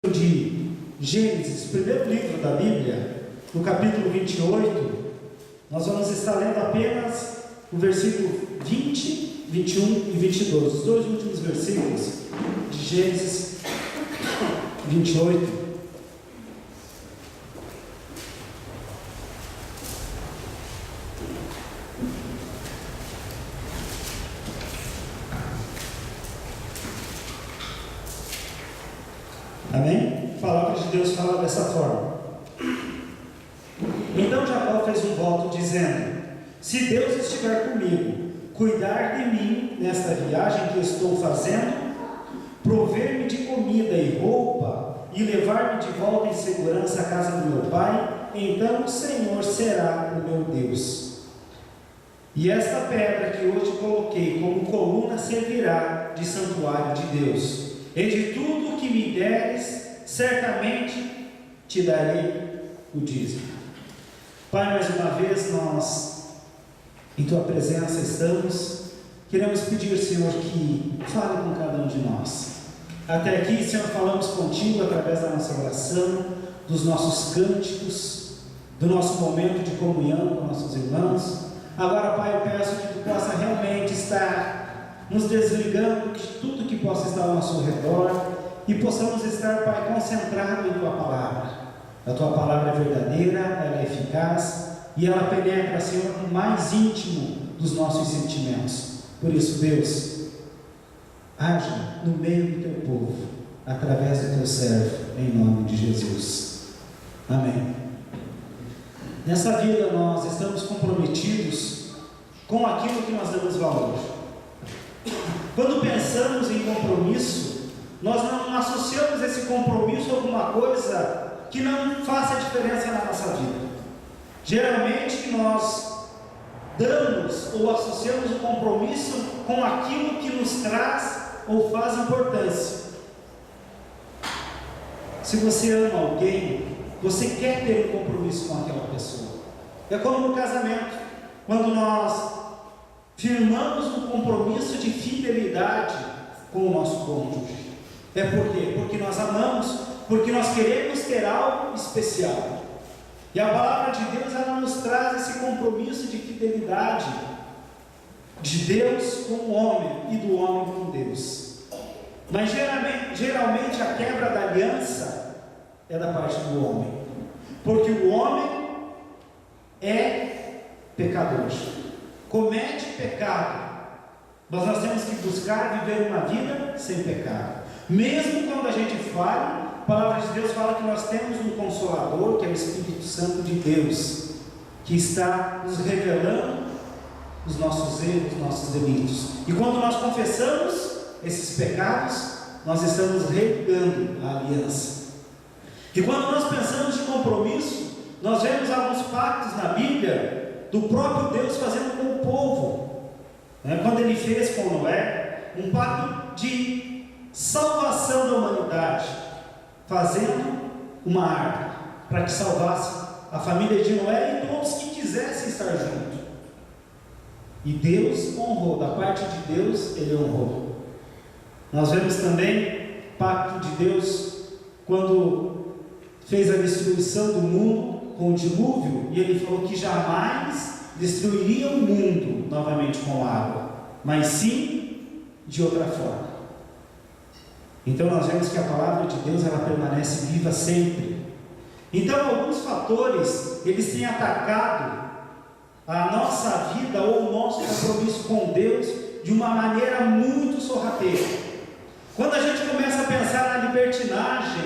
De Gênesis, primeiro livro da Bíblia, no capítulo 28, nós vamos estar lendo apenas o versículo 20, 21 e 22, os dois últimos versículos de Gênesis 28. Amém? A palavra de Deus fala dessa forma. Então Jacó fez um voto dizendo: se Deus estiver comigo, cuidar de mim nesta viagem que estou fazendo, prover-me de comida e roupa e levar-me de volta em segurança à casa do meu pai, então o Senhor será o meu Deus. E esta pedra que hoje coloquei como coluna servirá de santuário de Deus. E de tudo o que me deres, certamente te darei o dízimo. Pai, mais uma vez nós em Tua presença estamos. Queremos pedir, Senhor, que fale com cada um de nós. Até aqui, Senhor, falamos contigo através da nossa oração, dos nossos cânticos, do nosso momento de comunhão com nossos irmãos. Agora, Pai, eu peço que Tu possa realmente estar nos desligando de tudo que possa estar ao nosso redor e possamos estar, Pai, concentrados em Tua palavra. A Tua palavra é verdadeira, ela é eficaz e ela penetra, Senhor, no mais íntimo dos nossos sentimentos. Por isso, Deus, age no meio do Teu povo, através do Teu servo, em nome de Jesus. Amém. Nessa vida nós estamos comprometidos com aquilo que nós damos valor. Quando pensamos em compromisso, nós não associamos esse compromisso a alguma coisa que não faça diferença na nossa vida. Geralmente nós damos ou associamos o compromisso com aquilo que nos traz ou faz importância. Se você ama alguém, você quer ter um compromisso com aquela pessoa. É como no casamento, quando nós firmamos um compromisso de fidelidade com o nosso cônjuge. É por quê? Porque nós amamos, porque nós queremos ter algo especial. E a palavra de Deus, ela nos traz esse compromisso de fidelidade de Deus com o homem e do homem com Deus. Mas geralmente a quebra da aliança é da parte do homem, porque o homem é pecador, comete pecado, mas nós temos que buscar viver uma vida sem pecado. Mesmo quando a gente falha, a palavra de Deus fala que nós temos um Consolador, que é o Espírito Santo de Deus, que está nos revelando os nossos erros, os nossos delitos. E quando nós confessamos esses pecados, nós estamos religando a aliança. E quando nós pensamos de compromisso, nós vemos alguns pactos na Bíblia do próprio Deus fazendo com o povo, quando Ele fez com Noé um pacto de salvação da humanidade, fazendo uma arca para que salvasse a família de Noé e todos que quisessem estar juntos. E Deus honrou, da parte de Deus Ele honrou. Nós vemos também o pacto de Deus quando fez a destruição do mundo com o dilúvio, e Ele falou que jamais destruiria o mundo novamente com água, mas sim de outra forma. Então nós vemos que a palavra de Deus, ela permanece viva sempre. Então alguns fatores, eles têm atacado a nossa vida ou o nosso compromisso com Deus de uma maneira muito sorrateira. Quando a gente começa a pensar na libertinagem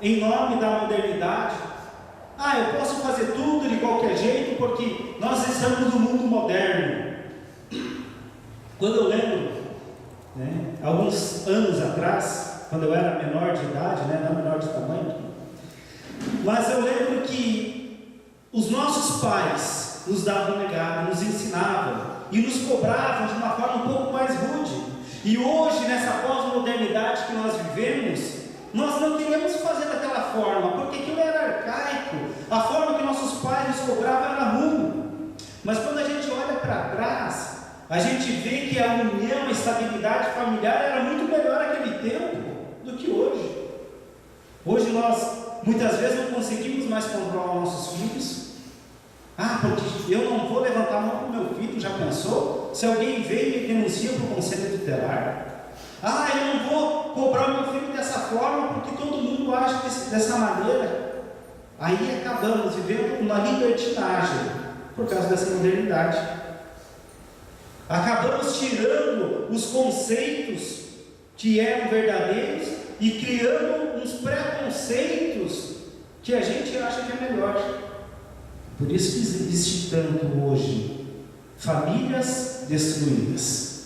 em nome da modernidade, eu posso fazer tudo de qualquer jeito porque nós estamos no mundo moderno. Quando eu lembro, alguns anos atrás, quando eu era menor de idade, não menor de tamanho, mas eu lembro que os nossos pais nos davam legado, nos ensinavam e nos cobravam de uma forma um pouco mais rude. E hoje, nessa pós-modernidade que nós vivemos, nós não queremos fazer daquela forma, porque aquilo era arcaico, a forma que nossos pais nos cobravam era ruim. Mas quando a gente olha para trás, a gente vê que a união, a estabilidade familiar era muito melhor naquele tempo do que hoje. nós muitas vezes não conseguimos mais controlar nossos filhos. Porque eu não vou levantar a mão para o meu filho, já pensou? Se alguém veio e me denuncia para o conselho tutelar. Eu não vou cobrar o meu filho dessa forma, porque todo mundo age dessa maneira. Aí acabamos vivendo uma libertinagem, por causa dessa modernidade. Acabamos tirando os conceitos que eram verdadeiros e criando uns preconceitos que a gente acha que é melhor. Por isso que existe tanto hoje famílias destruídas.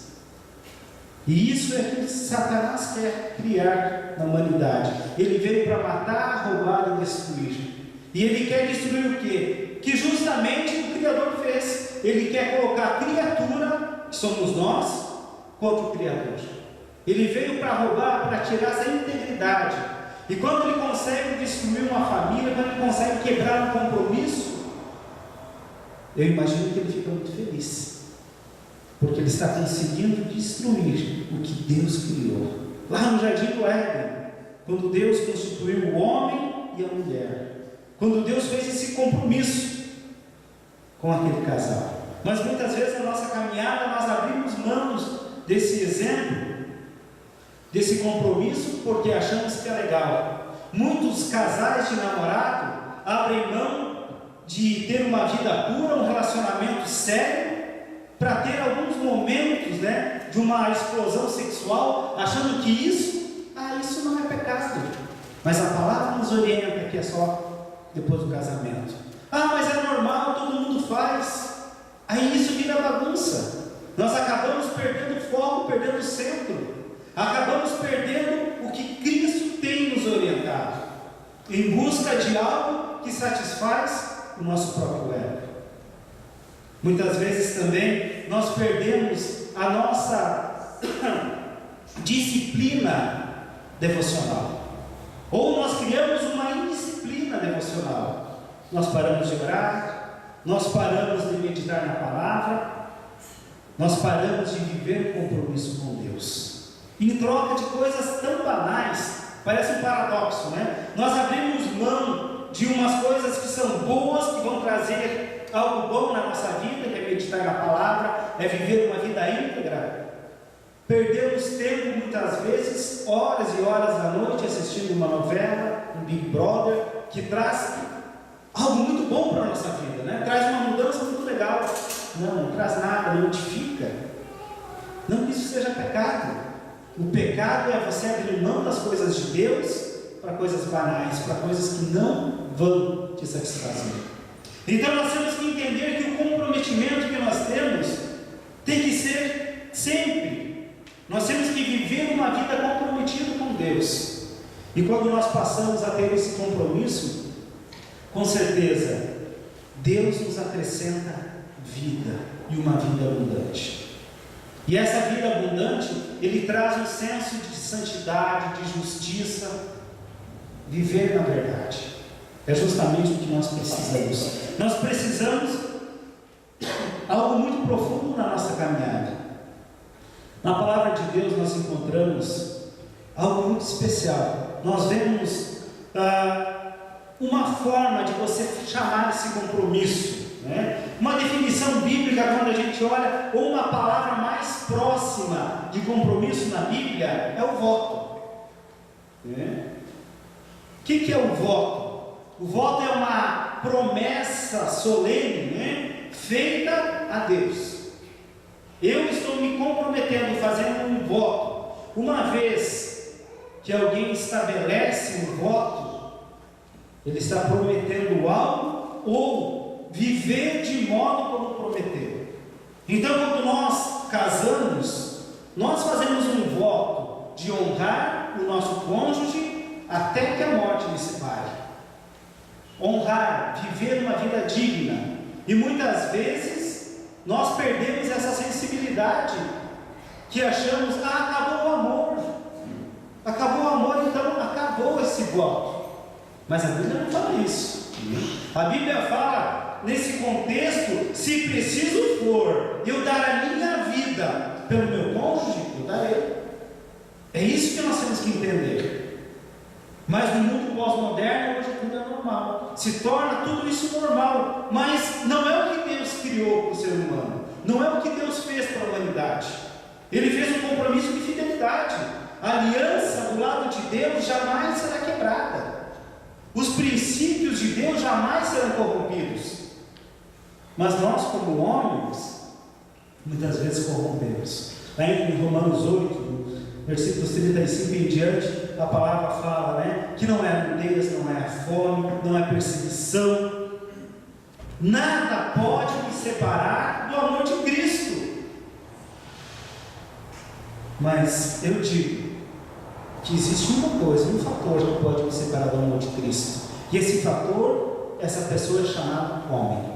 E isso é o que Satanás quer criar na humanidade. Ele veio para matar, roubar e destruir. E ele quer destruir o quê? Que justamente o Criador fez. Ele quer colocar a criatura, que somos nós, contra o Criador. Ele veio para roubar, para tirar essa integridade. E quando ele consegue destruir uma família, quando ele consegue quebrar um compromisso, eu imagino que ele fica muito feliz, porque ele está conseguindo destruir o que Deus criou. Lá no Jardim do Éden, quando Deus constituiu o homem e a mulher, quando Deus fez esse compromisso com aquele casal. Mas muitas vezes na nossa caminhada nós abrimos mãos desse exemplo, desse compromisso, porque achamos que é legal. Muitos casais de namorado abrem mão de ter uma vida pura, um relacionamento sério, para ter alguns momentos, de uma explosão sexual, achando que isso não é pecado. Mas a palavra nos orienta que é só depois do casamento. Mas é normal, todo mundo faz. Aí isso vira bagunça. Nós acabamos perdendo o foco, perdendo o centro. Acabamos perdendo o que Cristo tem nos orientado, em busca de algo que satisfaz o nosso próprio ego. Muitas vezes também nós perdemos a nossa disciplina devocional, ou nós criamos uma indisciplina devocional. Nós paramos de orar, nós paramos de meditar na palavra, nós paramos de viver um compromisso com Deus, em troca de coisas tão banais. Parece um paradoxo, Nós abrimos mão de umas coisas que são boas, que vão trazer algo bom na nossa vida, que é meditar na palavra, é viver uma vida íntegra. Perdemos tempo muitas vezes, horas e horas da noite, assistindo uma novela, um Big Brother, que traz algo muito bom para a nossa vida, Traz uma mudança muito legal. Não traz nada, não edifica. Não que isso seja pecado. O pecado é você abrir mão das coisas de Deus para coisas banais, para coisas que não vão te satisfazer. Então nós temos que entender que o comprometimento que nós temos tem que ser sempre. Nós temos que viver uma vida comprometida com Deus. E quando nós passamos a ter esse compromisso, com certeza Deus nos acrescenta vida, e uma vida abundante. E essa vida abundante, Ele traz um senso de santidade, de justiça, viver na verdade. É justamente o que nós precisamos. Nós precisamos algo muito profundo na nossa caminhada. Na palavra de Deus nós encontramos algo muito especial. Nós vemos uma forma de você chamar esse compromisso, uma definição bíblica. Quando a gente olha, ou uma palavra mais próxima de compromisso na Bíblia, é o voto. O que é o voto? O voto é uma promessa solene, feita a Deus. Eu estou me comprometendo, fazendo um voto. Uma vez que alguém estabelece um voto, ele está prometendo algo, ou viver de modo como prometeu. Então, quando nós casamos, nós fazemos um voto de honrar o nosso cônjuge até que a morte lhe separe. Honrar, viver uma vida digna. E muitas vezes nós perdemos essa sensibilidade, que achamos, acabou o amor. Acabou o amor, então acabou esse voto. Mas a Bíblia não fala isso. A Bíblia fala, nesse contexto, se preciso for eu dar a minha vida pelo meu cônjuge, eu darei. É isso que nós temos que entender. Mas no mundo pós-moderno, hoje tudo é normal. Se torna tudo isso normal. Mas não é o que Deus criou para o ser humano. Não é o que Deus fez para a humanidade. Ele fez um compromisso de fidelidade. A aliança do lado de Deus jamais será quebrada. Os princípios de Deus jamais serão corrompidos. Mas nós, como homens, muitas vezes corrompemos. Aí em Romanos 8, versículos 35 em diante, a palavra fala, né, que não é a nudez, não é a fome, não é a perseguição. Nada pode me separar do amor de Cristo. Mas eu digo que existe uma coisa, um fator que pode me separar do amor de Cristo. E esse fator, essa pessoa é chamada homem.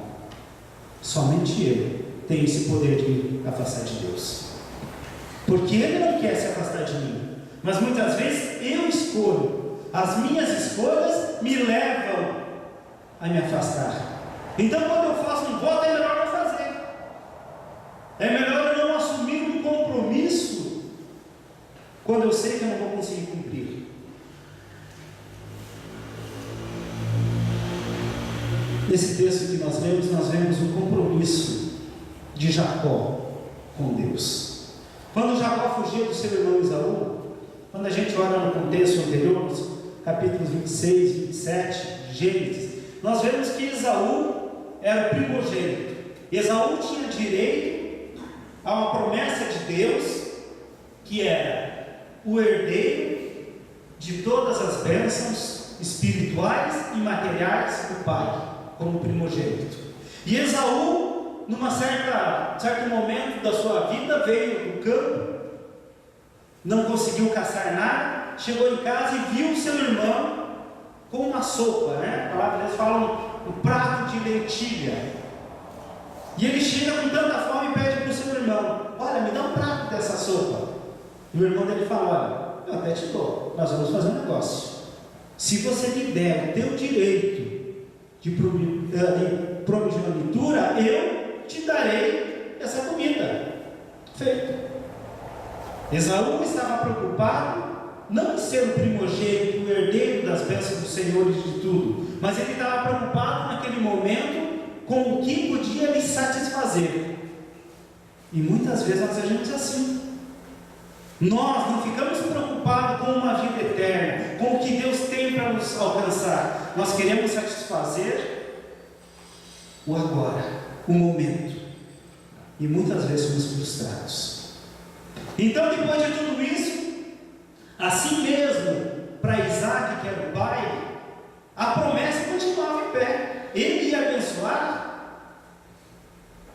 Somente ele tem esse poder de me afastar de Deus. Porque ele não quer se afastar de mim. Mas muitas vezes eu escolho. As minhas escolhas me levam a me afastar. Então quando eu faço um voto, é melhor não fazer. É melhor eu não assumir um compromisso quando eu sei que eu não vou conseguir cumprir. Nesse texto que nós vemos o compromisso de Jacó com Deus. Quando Jacó fugia do seu irmão Esaú, quando a gente olha no contexto anterior, nos capítulos 26 e 27 de Gênesis, nós vemos que Esaú era o primogênito. Esaú tinha direito a uma promessa de Deus, que era o herdeiro de todas as bênçãos espirituais e materiais do pai, como primogênito. E Esaú, num certo momento da sua vida, veio do campo, não conseguiu caçar nada, chegou em casa e viu seu irmão com uma sopa, né? A palavra de Deus fala um prato de lentilha. E ele chega com tanta fome e pede para o seu irmão: olha, me dá um prato dessa sopa. E o irmão dele fala: olha, eu até te dou, nós vamos fazer um negócio. Se você me der o teu direito de primogenitura, eu te darei essa comida. Feito. Esaú estava preocupado não em ser o primogênito, o herdeiro das bênçãos dos senhores de tudo, mas ele estava preocupado naquele momento com o que podia lhe satisfazer. E muitas vezes nós agimos assim. Nós não ficamos preocupados com uma vida eterna, com o que Deus tem para nos alcançar. Nós queremos satisfazer o agora, o momento. E muitas vezes somos frustrados. Então, depois de tudo isso, assim mesmo, para Isaac, que era o pai, a promessa continuava em pé. Ele ia abençoar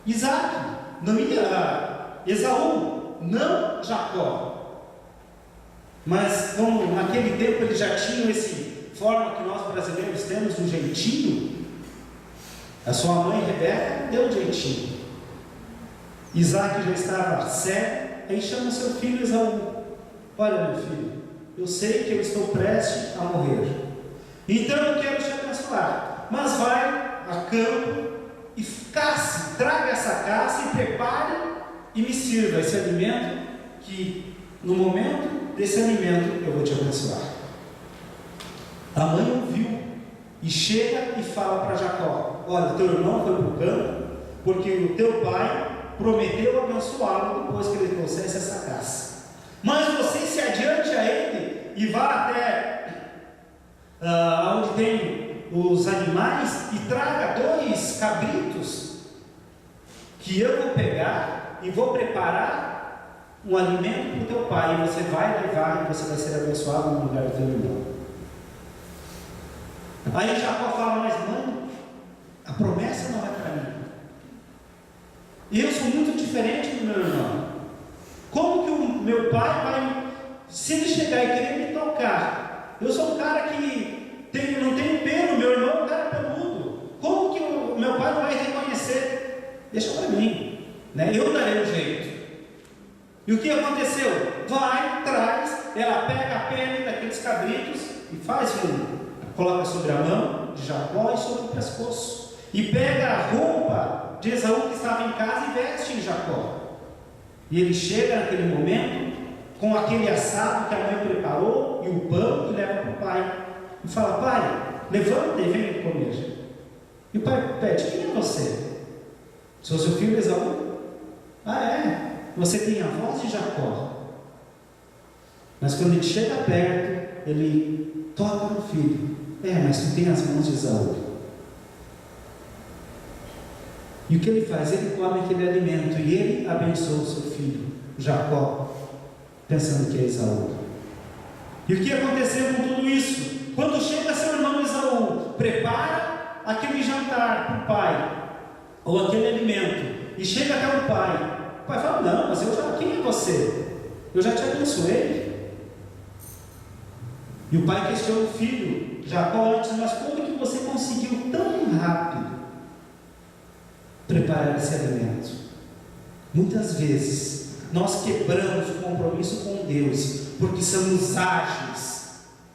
Isaac, não ia Esaú, não Jacó. Mas como naquele tempo eles já tinham essa forma que nós brasileiros temos do jeitinho, a sua mãe Rebeca deu um jeitinho. Isaac já estava cego. Aí chama seu filho Esaú: olha, meu filho, eu sei que eu estou prestes a morrer, então eu quero te abençoar, mas vai a campo e caça, traga essa caça e prepare e me sirva esse alimento, que no momento desse alimento eu vou te abençoar. A mãe ouviu e chega e fala para Jacó: olha, teu irmão foi para o campo porque o teu pai prometeu abençoá-lo depois que ele trouxesse essa caça. Mas você se adiante a ele e vá até onde tem os animais e traga 2 cabritos que eu vou pegar e vou preparar um alimento para o teu pai, e você vai levar e você vai ser abençoado no lugar do teu irmão. Aí Jacó fala: mas mãe, a promessa não é para mim. Eu sou muito diferente do meu irmão. Como que o meu pai vai, se ele chegar e querer me tocar? Eu sou um cara que não tem pelo, meu irmão é um cara peludo. Como que o meu pai não vai reconhecer? Deixa para mim, né? Eu darei um jeito. E o que aconteceu? Vai, traz, ela pega a pele daqueles cabritos e coloca sobre a mão de Jacó e sobre o pescoço. E pega a roupa de Esaú que estava em casa e veste em Jacó. E ele chega naquele momento com aquele assado que a mãe preparou e o pão, e leva para o pai. e fala: pai, levanta e vem comer. E o pai pede: quem é você? Sou seu filho Esaú? Ah, é? Você tem a voz de Jacó. Mas quando ele chega perto, ele toca no filho. É, mas tu tem as mãos de Esaú. E o que ele faz? Ele come aquele alimento e ele abençoa o seu filho Jacó, pensando que é Esaú. E o que aconteceu com tudo isso? Quando chega seu irmão Esaú, prepara aquele jantar para o pai, ou aquele alimento, e chega até o pai fala: não, mas quem é você? Eu já te abençoei. E o pai questiona o filho Jacó antes: mas como que você conseguiu tão rápido preparar esse alimento? Muitas vezes nós quebramos o compromisso com Deus porque somos ágeis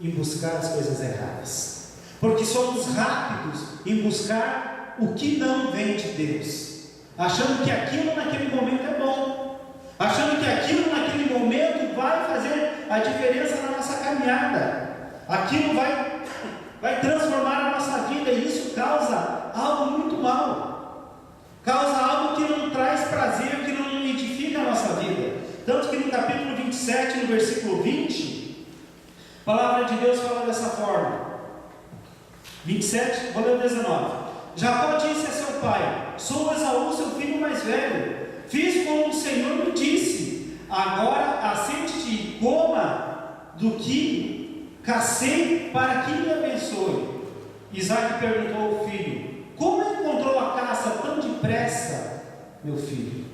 em buscar as coisas erradas, porque somos rápidos em buscar o que não vem de Deus, achando que aquilo naquele momento é bom, achando que aquilo naquele momento vai fazer a diferença na nossa caminhada, aquilo vai transformar a nossa vida, e isso causa algo muito mal, causa algo que não traz prazer, que não edifica a nossa vida. Tanto que no capítulo 27, no versículo 20, a palavra de Deus fala dessa forma. 27, vou ler o 19. Jacó disse a seu pai: sou Esaú, seu filho mais velho. Fiz como o Senhor me disse. Agora assente-te e coma do que cacei, para que me abençoe. Isaac perguntou ao filho: como encontrou a caça tão depressa, meu filho?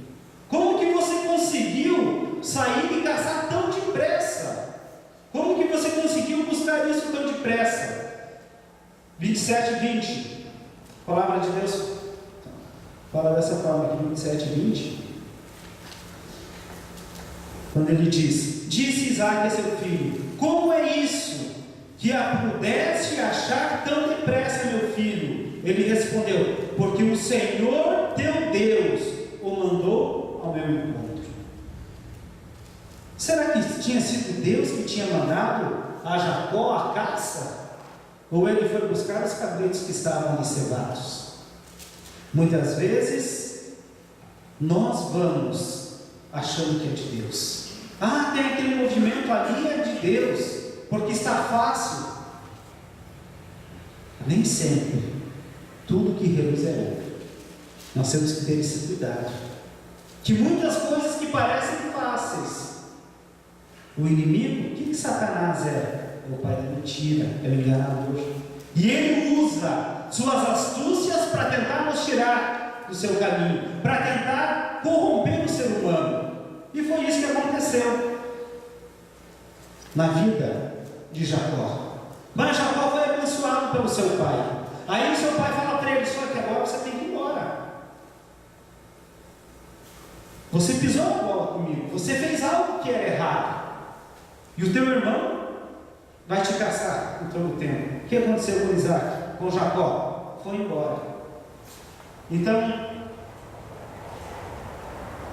Como que você conseguiu sair e caçar tão depressa? Como que você conseguiu buscar isso tão depressa? 27, 20. A palavra de Deus fala dessa forma aqui, 27, 20. Quando ele diz: disse Isaac a seu filho: como é isso que a pudeste achar tão depressa, meu filho? Ele respondeu: porque o Senhor teu Deus o mandou ao meu encontro. Será que tinha sido Deus que tinha mandado a Jacó a caça? Ou ele foi buscar os cabritos que estavam ali cevados? Muitas vezes nós vamos achando que é de Deus. Ah, tem aquele movimento ali, é de Deus, porque está fácil. Nem sempre tudo que reluz é ouro. Nós temos que ter esse cuidado, que muitas coisas que parecem fáceis, o inimigo, o que Satanás é? É o pai da mentira, é o enganador, e ele usa suas astúcias para tentar nos tirar do seu caminho, para tentar corromper o ser humano. E foi isso que aconteceu na vida de Jacó. Mas Jacó foi abençoado pelo seu pai. Aí o seu pai fala para ele: só que agora você tem que ir embora. Você pisou a bola comigo, você fez algo que era errado, e o teu irmão vai te caçar em todo o tempo. O que aconteceu com Isaac, com Jacó? Foi embora. Então,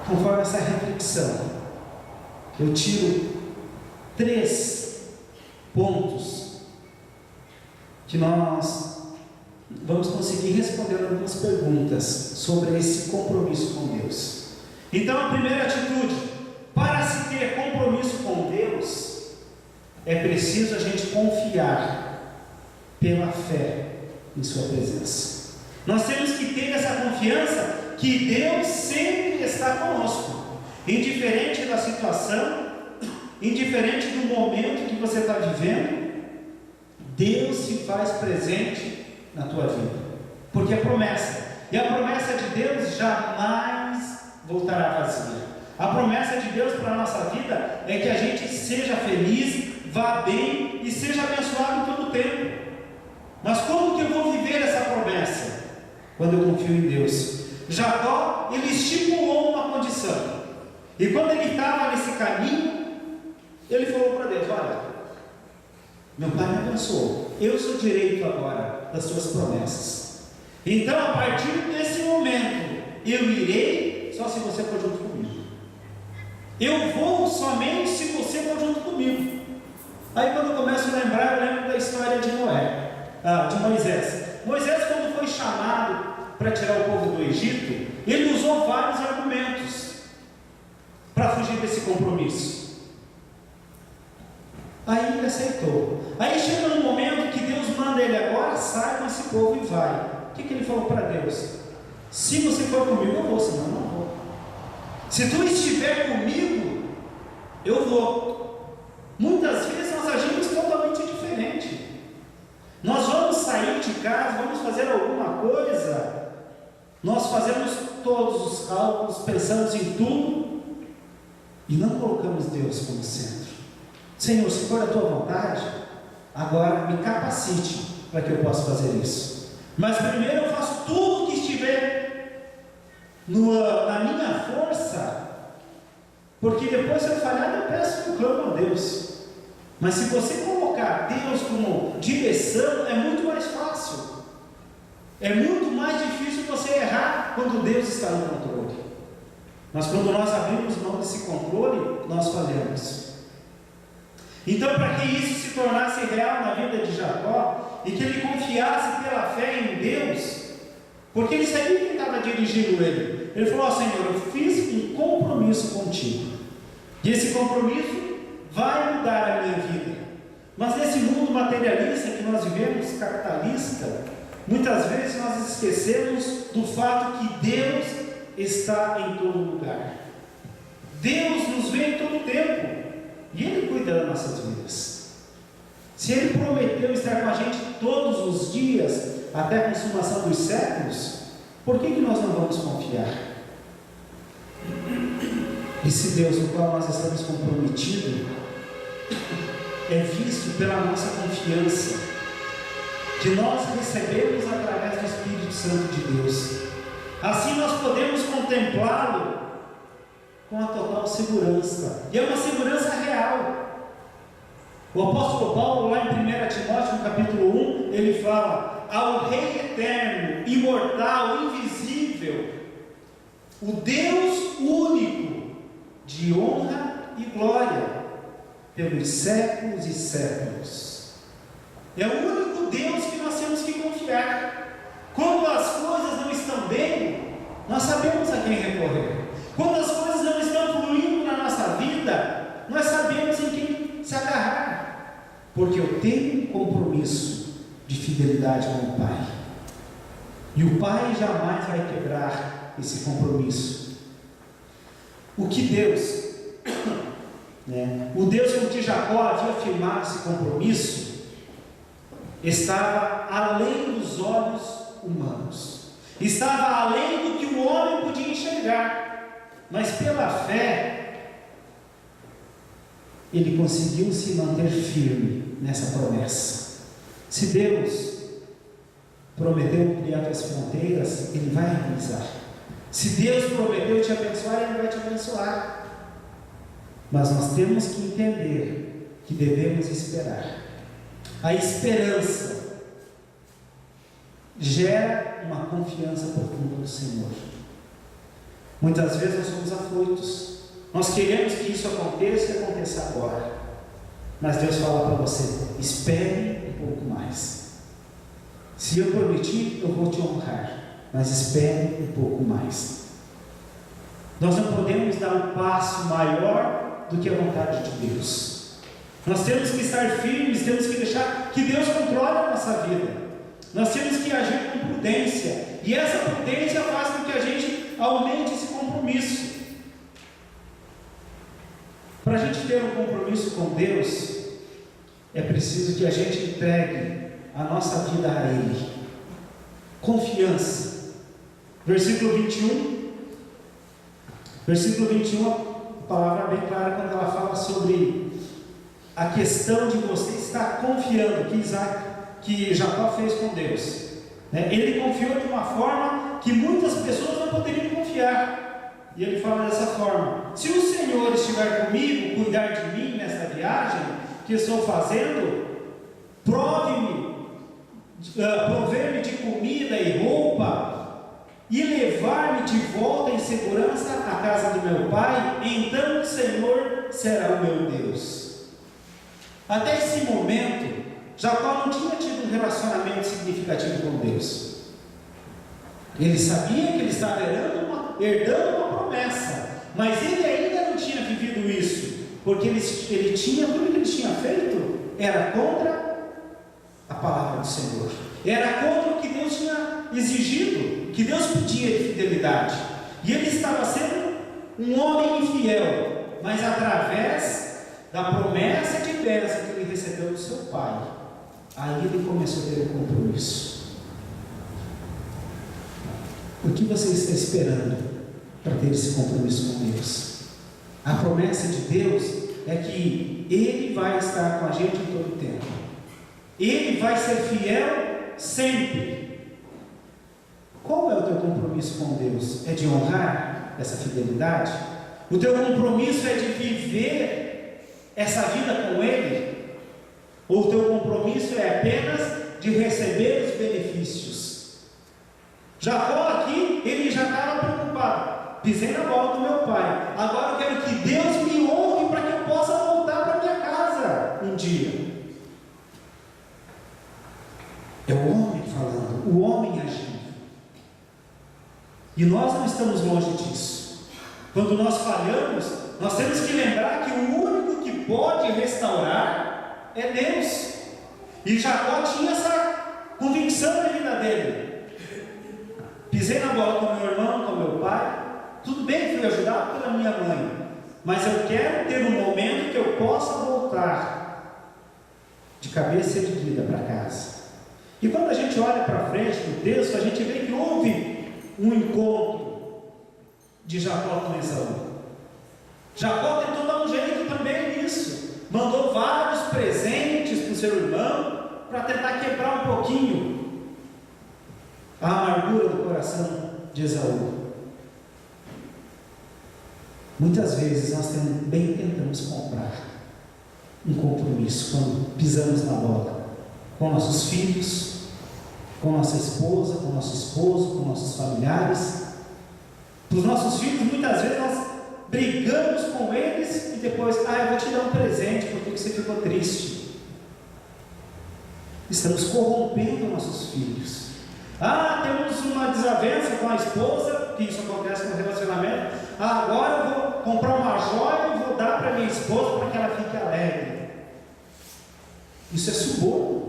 conforme essa reflexão, eu tiro 3 pontos que nós vamos conseguir responder algumas perguntas sobre esse compromisso com Deus. Então, a primeira atitude: para se ter compromisso com Deus, é preciso a gente confiar pela fé em sua presença. Nós temos que ter essa confiança que Deus sempre está conosco, indiferente da situação, indiferente do momento que você está vivendo. Deus se faz presente na tua vida, porque é promessa, e a promessa de Deus jamais voltará vazia. A promessa de Deus para a nossa vida é que a gente seja feliz, vá bem e seja abençoado em todo o tempo. Mas como que eu vou viver essa promessa? Quando eu confio em Deus. Jacó, ele estipulou uma condição, e quando ele estava nesse caminho, ele falou para Deus: olha, meu pai me abençoou, eu sou direito agora das suas promessas, então a partir desse momento eu irei só se você for junto comigo, eu vou somente se você for junto comigo. Aí quando eu começo a lembrar, eu lembro da história de Noé. de Moisés. Moisés, quando foi chamado para tirar o povo do Egito, ele usou vários argumentos para fugir desse compromisso. Aí ele aceitou. Aí chega um momento que Deus manda ele agora, sai com esse povo e vai. O que ele falou para Deus? Se você for comigo, eu vou, senão eu não vou. Se tu estiver comigo, eu vou. Muitas vezes nós agimos totalmente diferente. Nós vamos sair de casa, vamos fazer alguma coisa, nós fazemos todos os cálculos, pensamos em tudo e não colocamos Deus como centro. Senhor, se for a tua vontade, agora me capacite para que eu possa fazer isso. Mas primeiro eu faço tudo o que estiver na minha força, porque depois se eu falhar, eu peço, eu clamo a Deus. Mas se você colocar Deus como direção, é muito mais fácil. É muito mais difícil você errar quando Deus está no controle. Mas quando nós abrimos mão desse controle, nós falhamos. Então, para que isso se tornasse real na vida de Jacó, e que ele confiasse pela fé em Deus, porque ele sabia quem estava dirigindo ele. Ele falou: Senhor, eu fiz um compromisso contigo, e esse compromisso vai mudar a minha vida. Mas nesse mundo materialista que nós vivemos, capitalista, muitas vezes nós esquecemos do fato que Deus está em todo lugar. Deus nos vê em todo tempo, e Ele cuida das nossas vidas. Se Ele prometeu estar com a gente todos os dias, até a consumação dos séculos, por que nós não vamos confiar? Esse Deus no qual nós estamos comprometidos é visto pela nossa confiança, que nós recebemos através do Espírito Santo de Deus. Assim nós podemos contemplá-lo com a total segurança, e é uma segurança real. O apóstolo Paulo, lá em 1 Timóteo, no capítulo 1, ele fala: ao Rei eterno, imortal, invisível, o Deus único, de honra e glória, pelos séculos e séculos. É o único Deus que nós temos que confiar. Quando as coisas não estão bem, nós sabemos a quem recorrer. Quando as coisas não estão fluindo na nossa vida, nós sabemos em quem se agarrar, porque eu tenho um compromisso de fidelidade com o Pai, e o Pai jamais vai quebrar esse compromisso. O que Deus, o Deus com que Jacó havia firmado esse compromisso, estava além dos olhos humanos, estava além do que o homem podia enxergar, mas pela fé ele conseguiu se manter firme nessa promessa. Se Deus prometeu ampliar as fronteiras, Ele vai realizar. Se Deus prometeu te abençoar, Ele vai te abençoar. Mas nós temos que entender que devemos esperar. A esperança gera uma confiança profunda no Senhor. Muitas vezes nós somos afoitos, nós queremos que isso aconteça e aconteça agora, mas Deus fala para você: espere um pouco mais. Se eu prometi, eu vou te honrar, mas espere um pouco mais. Nós não podemos dar um passo maior do que a vontade de Deus. Nós temos que estar firmes, temos que deixar que Deus controle a nossa vida. Nós temos que agir com prudência, e essa prudência faz com que a gente aumente esse compromisso. Para a gente ter um compromisso com Deus, é preciso que a gente entregue a nossa vida a Ele. Confiança. Versículo 21, a palavra é bem clara quando ela fala sobre a questão de você estar confiando, que Jacó fez com Deus. Ele confiou de uma forma que muitas pessoas não poderiam confiar. E ele fala dessa forma: se o Senhor estiver comigo, cuidar de mim nessa viagem que estou fazendo, prover-me de comida e roupa, e levar-me de volta em segurança à casa do meu pai, então o Senhor será o meu Deus. Até esse momento, Jacó não tinha tido um relacionamento significativo com Deus. Ele sabia que ele estava herdando uma promessa, mas ele ainda não tinha vivido isso, porque ele tinha, tudo que ele tinha feito era contra a palavra do Senhor, era contra o que Deus tinha exigido, que Deus pedia de fidelidade, e ele estava sendo um homem infiel, mas através da promessa de bênção que ele recebeu do seu pai, aí ele começou a ter um compromisso. O que você está esperando para ter esse compromisso com Deus? A promessa de Deus é que Ele vai estar com a gente em todo o tempo. Ele vai ser fiel sempre. Qual é o teu compromisso com Deus? É de honrar essa fidelidade? O teu compromisso é de viver essa vida com Ele? Ou o teu compromisso é apenas de receber os benefícios? Jacó aqui, ele já estava preocupado. Pisei na bola do meu pai. Agora eu quero que Deus me honre para que eu possa voltar para minha casa um dia. É o homem falando, o homem agindo. E nós não estamos longe disso. Quando nós falhamos, nós temos que lembrar que o único que pode restaurar é Deus. E Jacó tinha essa convicção na vida dele. Pisei na bola com meu irmão, com meu pai. Tudo bem, fui ajudado pela minha mãe, mas eu quero ter um momento que eu possa voltar de cabeça erguida para casa. E quando a gente olha para frente do texto, a gente vê que houve um encontro de Jacó com Esaú. Jacó tentou dar um jeito também nisso, mandou vários presentes para o seu irmão, para tentar quebrar um pouquinho a amargura do coração de Esaú. Muitas vezes nós também tentamos comprar um compromisso quando pisamos na bola com nossos filhos, com nossa esposa, com nosso esposo, com nossos familiares. Para os nossos filhos, muitas vezes nós brigamos com eles e depois, eu vou te dar um presente porque você ficou triste. Estamos corrompendo nossos filhos. Temos uma desavença com a esposa, que isso acontece no relacionamento. Agora eu vou comprar uma joia e vou dar para minha esposa para que ela fique alegre. Isso é suborno.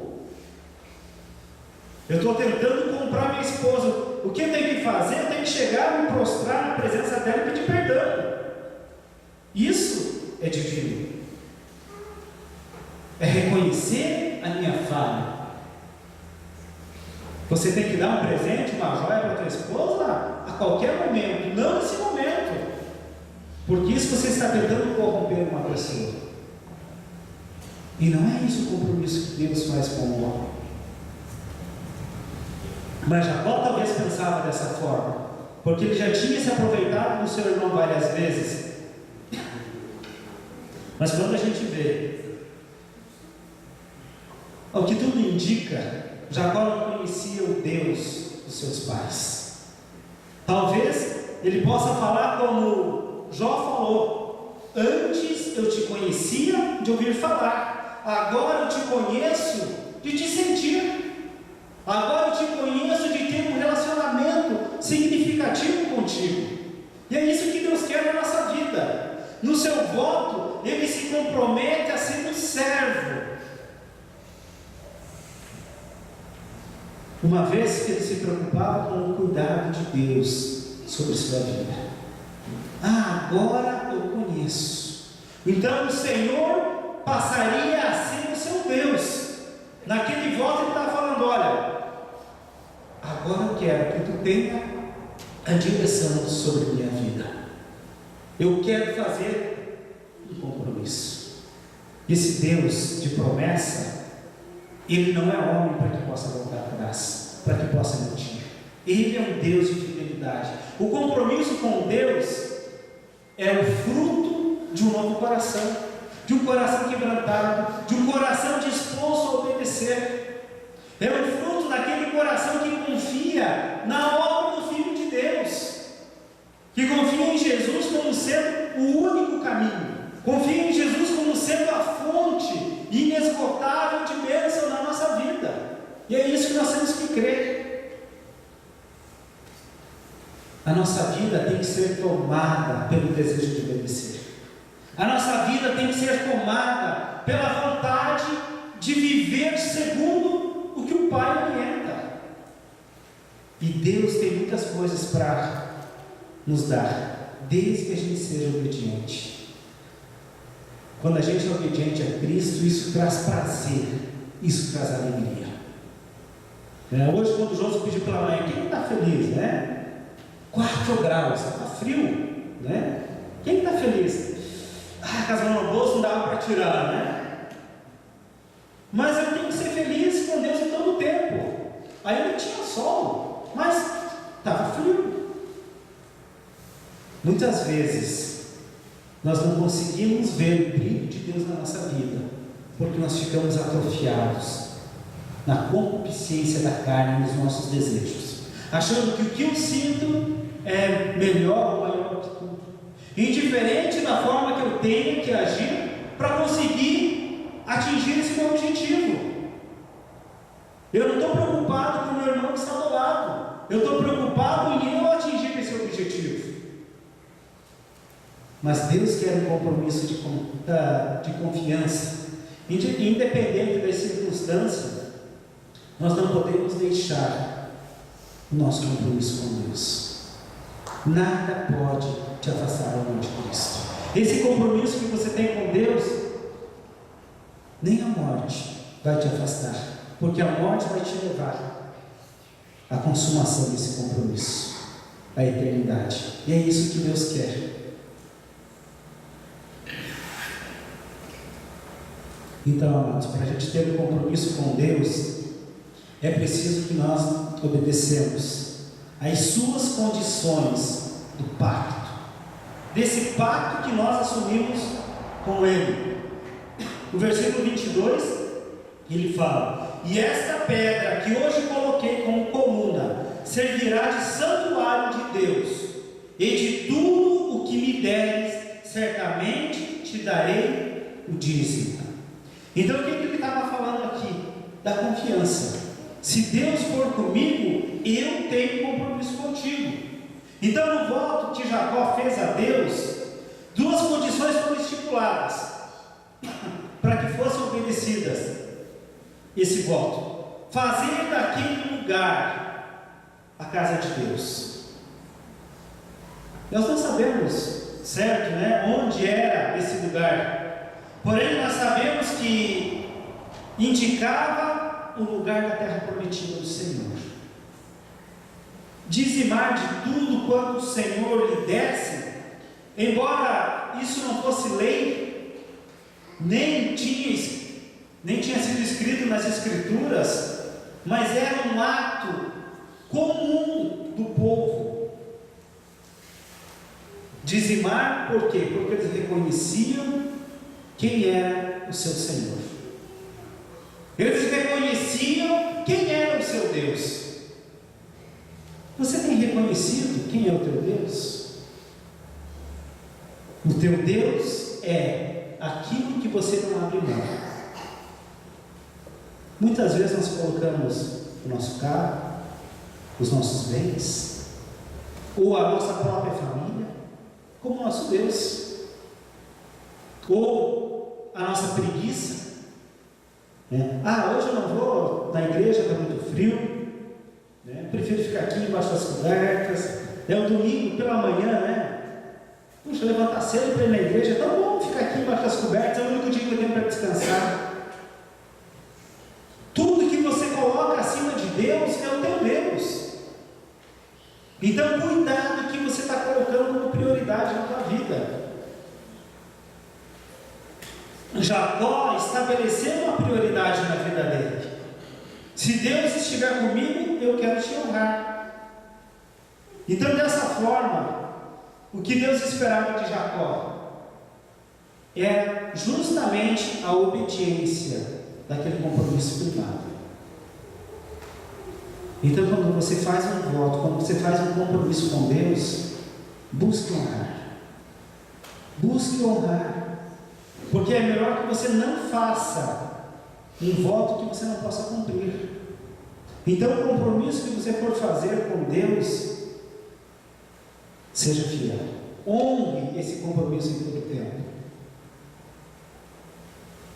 Eu estou tentando comprar minha esposa. O que eu tenho que fazer? Eu tenho que chegar, me prostrar na presença dela e pedir perdão. Isso é divino. É reconhecer a minha falha. Você tem que dar um presente, uma joia para a tua esposa a qualquer momento, não nesse momento, porque isso você está tentando corromper uma pessoa. E não é isso o compromisso que Deus faz com o homem. Mas Jacó talvez pensava dessa forma, porque ele já tinha se aproveitado do seu irmão várias vezes. Mas quando a gente vê, o que tudo indica, Jacó não conhecia o Deus dos seus pais. Talvez ele possa falar como Jó falou: antes eu te conhecia de ouvir falar, agora eu te conheço de te sentir, agora eu te conheço de ter um relacionamento significativo contigo. E é isso que Deus quer na nossa vida. No seu voto, Ele se compromete a ser um servo. Uma vez que ele se preocupava com o cuidado de Deus sobre sua vida. Agora eu conheço. Então o Senhor passaria a ser o seu Deus. Naquele voto ele estava falando: olha, agora eu quero que tu tenha a direção sobre minha vida. Eu quero fazer um compromisso. Esse Deus de promessa, Ele não é homem para que possa voltar atrás, para que possa mentir. Ele é um Deus de fidelidade. O compromisso com Deus é o fruto de um novo coração, de um coração quebrantado, de um coração disposto a obedecer. É o fruto daquele coração que confia na obra do Filho de Deus, que confia em Jesus como sendo o único caminho, confia em Jesus como sendo a fonte inesgotável de bênção na E é isso que nós temos que crer. A nossa vida tem que ser tomada pelo desejo de obedecer. A nossa vida tem que ser tomada pela vontade de viver segundo o que o Pai orienta. E Deus tem muitas coisas para nos dar, desde que a gente seja obediente. Quando a gente é obediente a Cristo, isso traz prazer, isso traz alegria. Hoje, quando o João pediu pela manhã, quem está feliz, né? 4 graus, está frio, né? Quem está feliz? Com as mãos no bolso não dava para tirar, né? Mas eu tenho que ser feliz com Deus em todo o tempo. Aí não tinha sol, mas estava frio. Muitas vezes nós não conseguimos ver o brilho de Deus na nossa vida, porque nós ficamos atrofiados na concupiscência da carne, nos nossos desejos, achando que o que eu sinto é melhor ou maior do que tudo, indiferente da forma que eu tenho que agir para conseguir atingir esse meu objetivo. Eu não estou preocupado com o meu irmão que está do lado, eu estou preocupado em eu atingir esse objetivo. Mas Deus quer um compromisso de confiança, independente das circunstâncias. Nós não podemos deixar o nosso compromisso com Deus. Nada pode te afastar do amor de Cristo. Esse compromisso que você tem com Deus, nem a morte vai te afastar, porque a morte vai te levar à consumação desse compromisso, à eternidade. E é isso que Deus quer. Então, amados, para a gente ter um compromisso com Deus, é preciso que nós obedecemos às suas condições do pacto, desse pacto que nós assumimos com Ele. No versículo 22, ele fala: e esta pedra que hoje coloquei como coluna servirá de santuário de Deus, e de tudo o que me deres, certamente te darei o dízimo. Então o que ele estava falando aqui? Da confiança. Se Deus for comigo, eu tenho compromisso contigo. Então no voto que Jacó fez a Deus, 2 condições foram estipuladas para que fossem obedecidas esse voto: fazer daquele lugar a casa de Deus. Nós não sabemos, certo, onde era esse lugar, porém nós sabemos que indicava o lugar da terra prometida do Senhor. Dizimar de tudo quanto o Senhor lhe desse, embora isso não fosse lei, nem tinha sido escrito nas Escrituras, mas era um ato comum do povo. Dizimar por quê? Porque eles reconheciam quem era o seu Senhor. Eles reconheciam quem era o seu Deus. Você tem reconhecido quem é o teu Deus? O teu Deus é aquilo que você não abre mão. Muitas vezes nós colocamos o nosso carro, os nossos bens, ou a nossa própria família como nosso Deus, ou a nossa preguiça. Hoje eu não vou na igreja, está muito frio, prefiro ficar aqui embaixo das cobertas. É o domingo pela manhã, puxa, levantar cedo para ir na igreja, é tão bom ficar aqui embaixo das cobertas, é o único dia que eu tenho para descansar. Tudo que você coloca acima de Deus é o teu Deus. Então cuidado que você está colocando como prioridade na tua vida. Jacó estabeleceu uma prioridade na vida dele. Se Deus estiver comigo, eu quero te honrar. Então, dessa forma, o que Deus esperava de Jacó era justamente a obediência daquele compromisso privado. Então, quando você faz um voto, quando você faz um compromisso com Deus, busque honrar. Busque honrar. Porque é melhor que você não faça um voto que você não possa cumprir. Então, o compromisso que você for fazer com Deus, seja fiel. Honre esse compromisso em todo o tempo.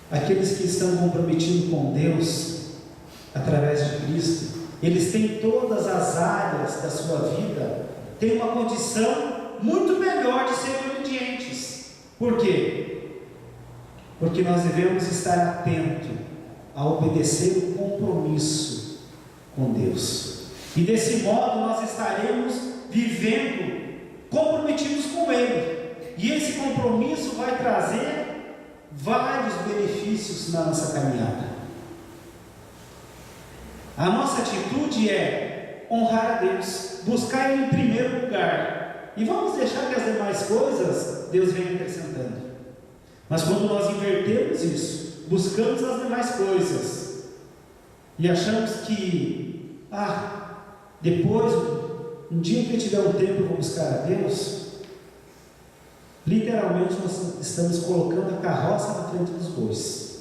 Aqueles que estão comprometidos com Deus, através de Cristo, eles têm todas as áreas da sua vida, têm uma condição muito melhor de serem obedientes. Por quê? Porque nós devemos estar atentos a obedecer o compromisso com Deus. E desse modo nós estaremos vivendo comprometidos com Ele. E esse compromisso vai trazer vários benefícios na nossa caminhada. A nossa atitude é honrar a Deus, buscar Ele em primeiro lugar. E vamos deixar que as demais coisas Deus venha acrescentando. Mas quando nós invertemos isso, buscamos as demais coisas e achamos que, depois, um dia que eu tiver um tempo eu vou buscar a Deus, literalmente nós estamos colocando a carroça na frente dos bois.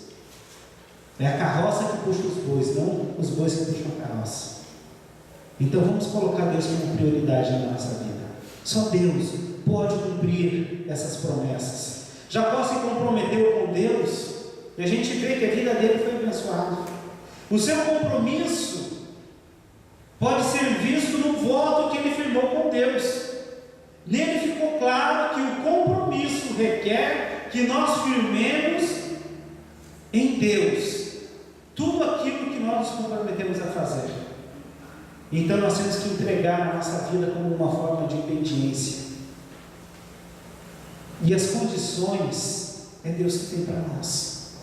É a carroça que puxa os bois, não os bois que puxam a carroça. Então vamos colocar Deus como prioridade na nossa vida. Só Deus pode cumprir essas promessas. Jacó se comprometeu com Deus e a gente vê que a vida dele foi abençoada. O seu compromisso pode ser visto no voto que ele firmou com Deus. Nele ficou claro que o compromisso requer que nós firmemos em Deus tudo aquilo que nós nos comprometemos a fazer. Então nós temos que entregar a nossa vida como uma forma de obediência. E as condições é Deus que tem para nós.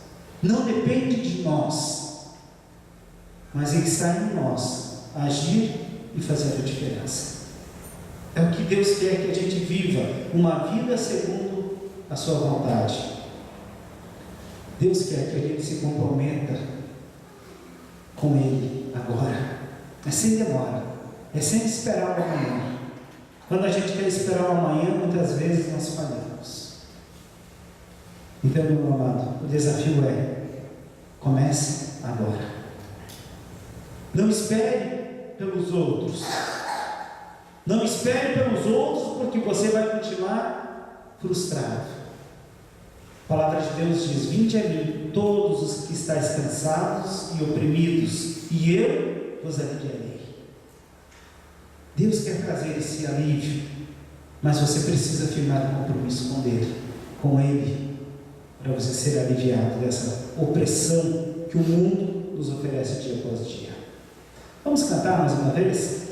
Não depende de nós, mas Ele está em nós agir e fazer a diferença. É o que Deus quer que a gente viva, uma vida segundo a sua vontade. Deus quer que a gente se comprometa com Ele agora. É sem demora, é sem esperar o amanhã. Quando a gente quer esperar o amanhã, muitas vezes nós falhamos. Então, meu amado, o desafio é: comece agora. Não espere pelos outros. Não espere pelos outros, porque você vai continuar frustrado. A palavra de Deus diz: vinde a mim, todos os que estáis cansados e oprimidos, e eu vos aliviarei. Deus quer trazer esse alívio, mas você precisa firmar um compromisso com Ele, para você ser aliviado dessa opressão que o mundo nos oferece dia após dia. Vamos cantar mais uma vez?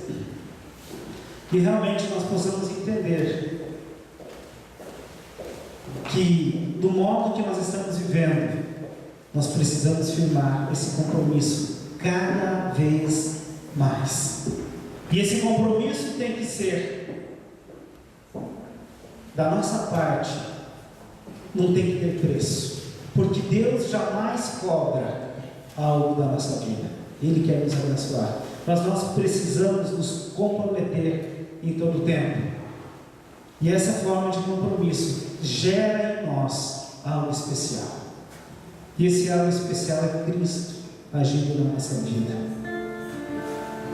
Que realmente nós possamos entender que, do modo que nós estamos vivendo, nós precisamos firmar esse compromisso cada vez mais. E esse compromisso tem que ser da nossa parte, não tem que ter preço, porque Deus jamais cobra algo da nossa vida. Ele quer nos abençoar, mas nós precisamos nos comprometer em todo o tempo. E essa forma de compromisso gera em nós algo especial. E esse algo especial é Cristo agindo na nossa vida.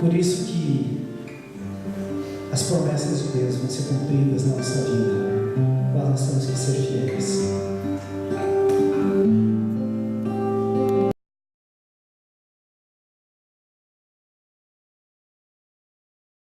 Por isso que as promessas de Deus vão ser cumpridas na nossa vida, mas nós temos que ser fiéis.